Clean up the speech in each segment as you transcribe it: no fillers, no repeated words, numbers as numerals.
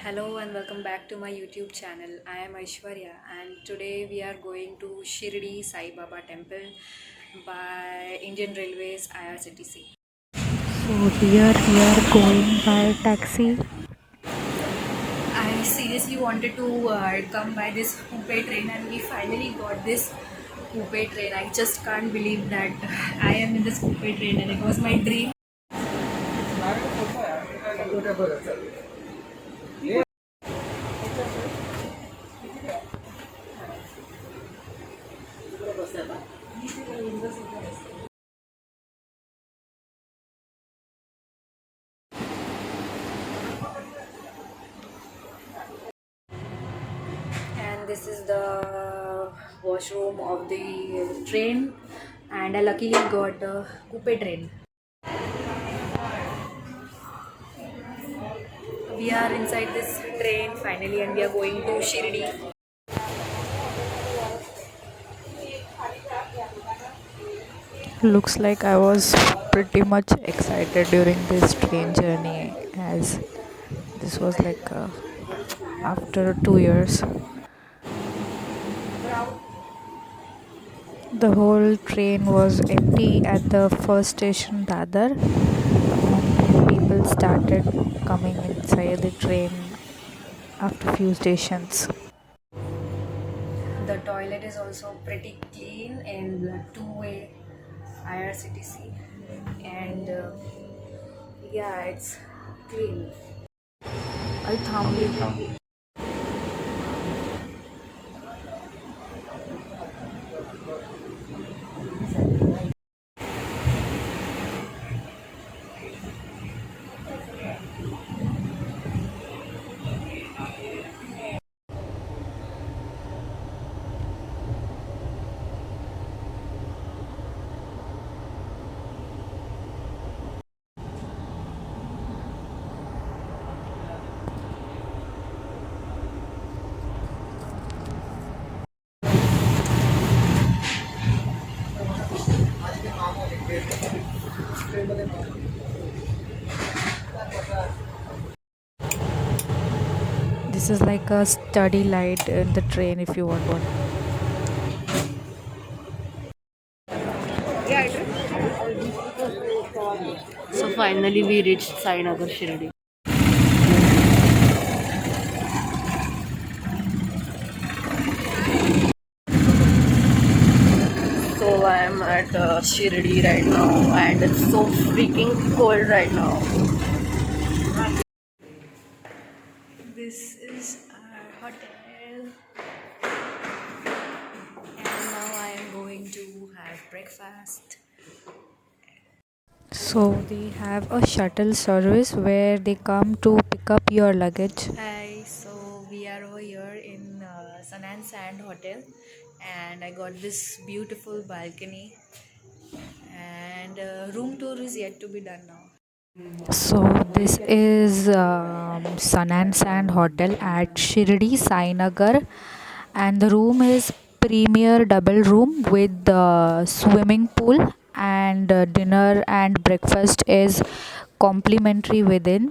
Hello and welcome back to my YouTube channel. I am Aishwarya and today we are going to Shirdi Sai Baba Temple by Indian Railways IRCTC. So here we are going by taxi. I seriously wanted to come by this Coupe train and we finally got this Coupe train. I just can't believe that I am in this Coupe train and it was my dream. And this is the washroom of the train and I luckily got a Coupe train. We are inside this train finally and we are going to Shirdi. Looks like I was pretty much excited during this train journey as this was like after 2 years. The whole train was empty at the first station rather, and people started coming inside the train after few stations. The toilet is also pretty clean in the two-way IRCTC and yeah, it's clean. I थांबली. This is like a study light in the train if you want one. So finally we reached Sainagar Shirdi. So I am at Shirdi right now and it's so freaking cold right now. This is our hotel and now I am going to have breakfast. So they have a shuttle service where they come to pick up your luggage. Hi, so we are over here in Sun and Sand Hotel and I got this beautiful balcony and room tour is yet to be done now. So this is Sun and Sand Hotel at Shirdi Sainagar, and the room is premier double room with the swimming pool, and dinner and breakfast is complimentary within.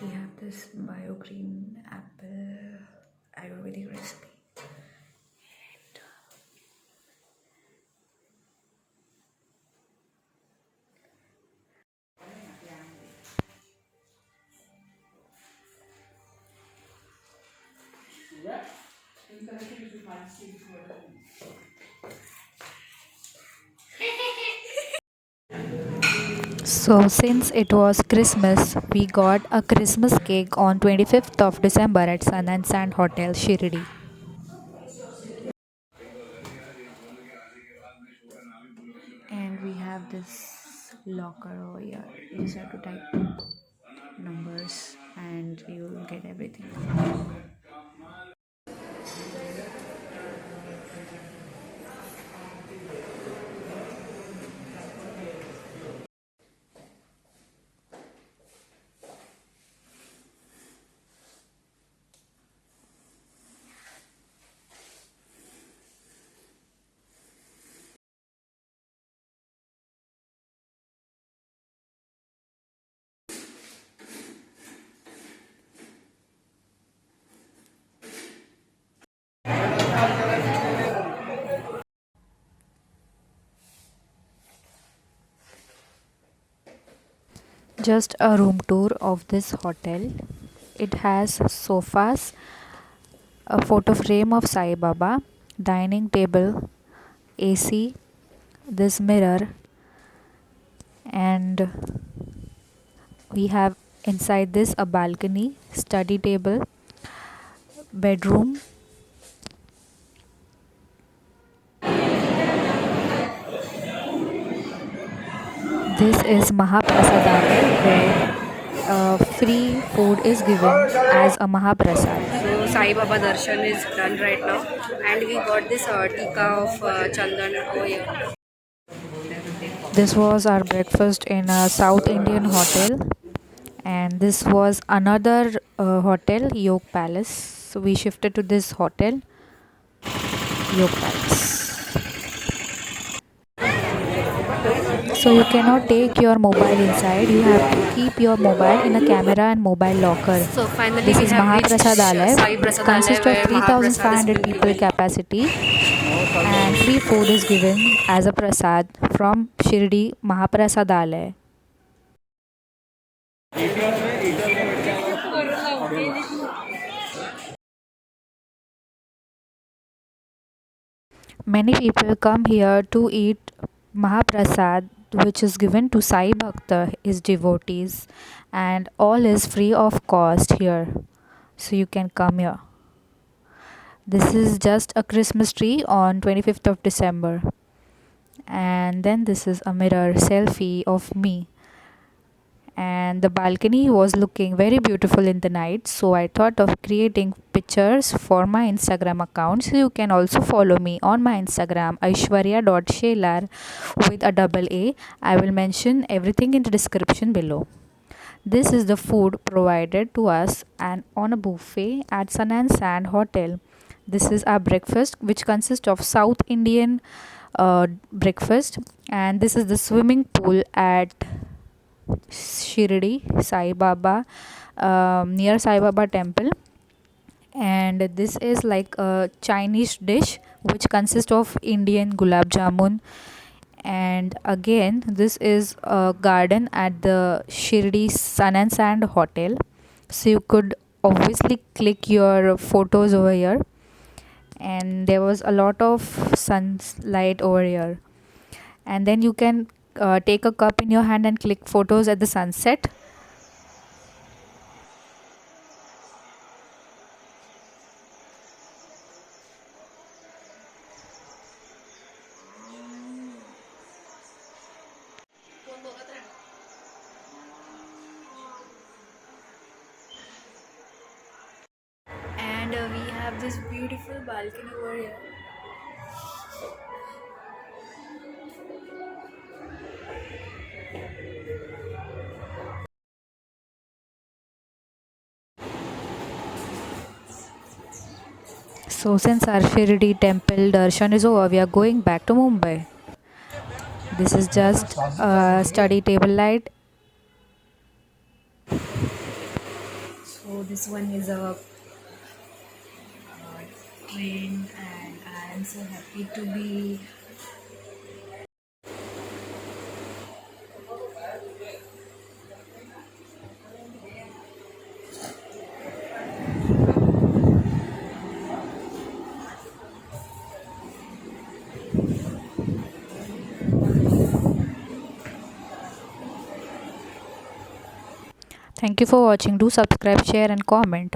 We have this BioGreen apple Ayurvedic recipe. So since it was Christmas, we got a Christmas cake on 25th of December at Sun and Sand Hotel Shirdi. And we have this locker over here. You just have to type numbers and you will get everything. Just a room tour of this hotel. It has sofas, a photo frame of Sai Baba, dining table, AC, this mirror, and we have inside this a balcony, study table, bedroom. This is Mahaprasadalaya where free food is given as a Mahaprasad. So Sai Baba Darshan is done right now, and we got this tika of Chandan over here. This was our breakfast in a South Indian hotel, and this was another hotel, Yoke Palace. So we shifted to this hotel, Yoke Palace. So you cannot take your mobile inside. You have to keep your mobile in a camera and mobile locker. So finally This we is have reached Mahaprasadalaya. Sai It Prasadalaya consists of where Mahaprasad is 3,500 being people given. capacity, and free food is given as a prasad from Shirdi Mahaprasadalaya. Many people come here to eat Mahaprasad, which is given to Sai Bhakta, his devotees, and all is free of cost here. So you can come here. This is just a Christmas tree on 25th of December. And then this is a mirror selfie of me. And the balcony was looking very beautiful in the night, so I thought of creating pictures for my Instagram account. So you can also follow me on my Instagram, aishwarya.shelar with a double A. I will mention everything in the description below. This is the food provided to us and on a buffet at Sun and Sand Hotel. This is our breakfast, which consists of South Indian breakfast, and this is the swimming pool at Shirdi Sai Baba, near Sai Baba temple. And this is like a Chinese dish which consists of Indian gulab jamun. And again, this is a garden at the Shirdi Sun and Sand Hotel. So you could obviously click your photos over here. And there was a lot of sunlight over here. And then you can take a cup in your hand and click photos at the sunset. And we have this beautiful balcony over here. So since our Shirdi temple darshan is over, we are going back to Mumbai. This is just a study table light. So this one is a train, and I am so happy to be. Thank you for watching. Do subscribe, share and comment.